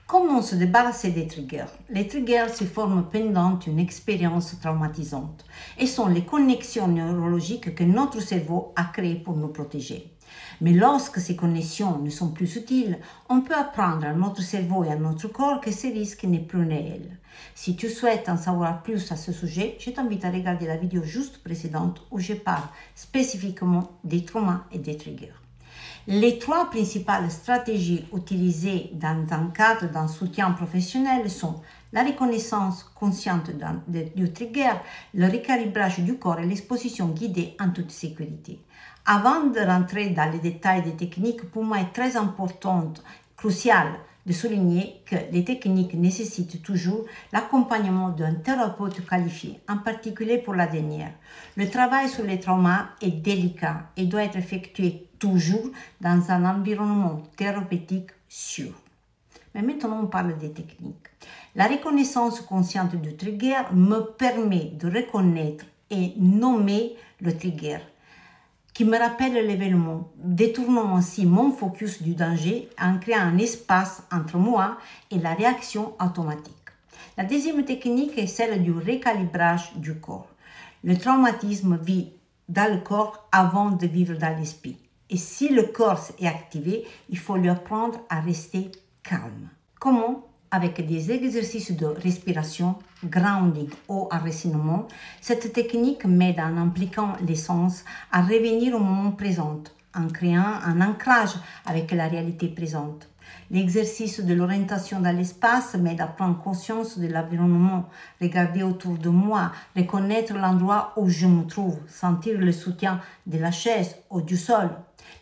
Comment se débarrasser des triggers? Les triggers se forment pendant une expérience traumatisante et sont les connexions neurologiques que notre cerveau a créées pour nous protéger. Mais lorsque ces connexions ne sont plus utiles, on peut apprendre à notre cerveau et à notre corps que ce risque n'est plus réel. Si tu souhaites en savoir plus à ce sujet, je t'invite à regarder la vidéo juste précédente où je parle spécifiquement des traumas et des triggers. Les trois principales stratégies utilisées dans un cadre d'un soutien professionnel sont la reconnaissance consciente du trigger, le recalibrage du corps et l'exposition guidée en toute sécurité. Avant de rentrer dans les détails des techniques, pour moi, il est très important, crucial de souligner que les techniques nécessitent toujours l'accompagnement d'un thérapeute qualifié, en particulier pour la dernière. Le travail sur les traumas est délicat et doit être effectué toujours dans un environnement thérapeutique sûr. Mais maintenant, on parle des techniques. La reconnaissance consciente du trigger me permet de reconnaître et nommer le trigger qui me rappelle l'événement, détournant ainsi mon focus du danger en créant un espace entre moi et la réaction automatique. La deuxième technique est celle du recalibrage du corps. Le traumatisme vit dans le corps avant de vivre dans l'esprit. Et si le corps est activé, il faut lui apprendre à rester calme. Comment? Avec des exercices de respiration, grounding ou enracinement, cette technique m'aide en impliquant les sens à revenir au moment présent, en créant un ancrage avec la réalité présente. L'exercice de l'orientation dans l'espace m'aide à prendre conscience de l'environnement, regarder autour de moi, reconnaître l'endroit où je me trouve, sentir le soutien de la chaise ou du sol.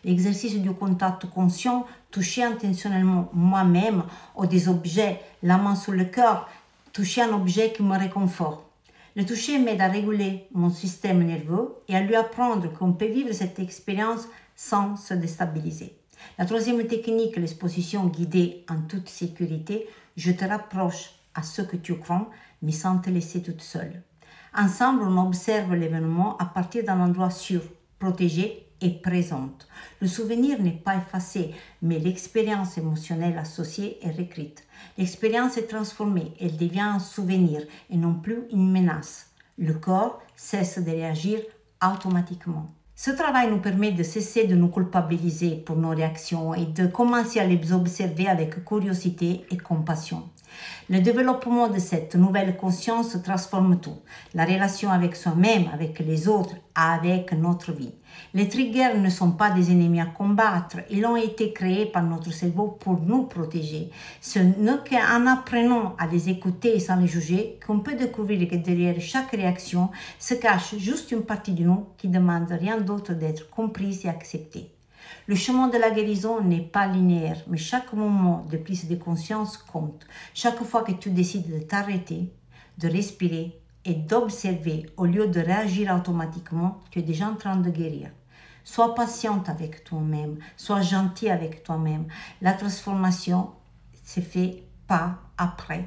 L'exercice du contact conscient, toucher intentionnellement moi-même ou des objets, la main sur le cœur, toucher un objet qui me réconforte. Le toucher m'aide à réguler mon système nerveux et à lui apprendre qu'on peut vivre cette expérience sans se déstabiliser. La troisième technique, l'exposition guidée en toute sécurité, je te rapproche à ce que tu crains, mais sans te laisser toute seule. Ensemble, on observe l'événement à partir d'un endroit sûr, protégé et présente. Le souvenir n'est pas effacé, mais l'expérience émotionnelle associée est réécrite. L'expérience est transformée, elle devient un souvenir et non plus une menace. Le corps cesse de réagir automatiquement. Ce travail nous permet de cesser de nous culpabiliser pour nos réactions et de commencer à les observer avec curiosité et compassion. Le développement de cette nouvelle conscience transforme tout, la relation avec soi-même, avec les autres, avec notre vie. Les triggers ne sont pas des ennemis à combattre, ils ont été créés par notre cerveau pour nous protéger. Ce n'est qu'en apprenant à les écouter sans les juger qu'on peut découvrir que derrière chaque réaction se cache juste une partie de nous qui demande rien d'autre d'être comprise et acceptée. Le chemin de la guérison n'est pas linéaire, mais chaque moment de prise de conscience compte. Chaque fois que tu décides de t'arrêter, de respirer et d'observer au lieu de réagir automatiquement, tu es déjà en train de guérir. Sois patiente avec toi-même, sois gentil avec toi-même. La transformation se fait pas après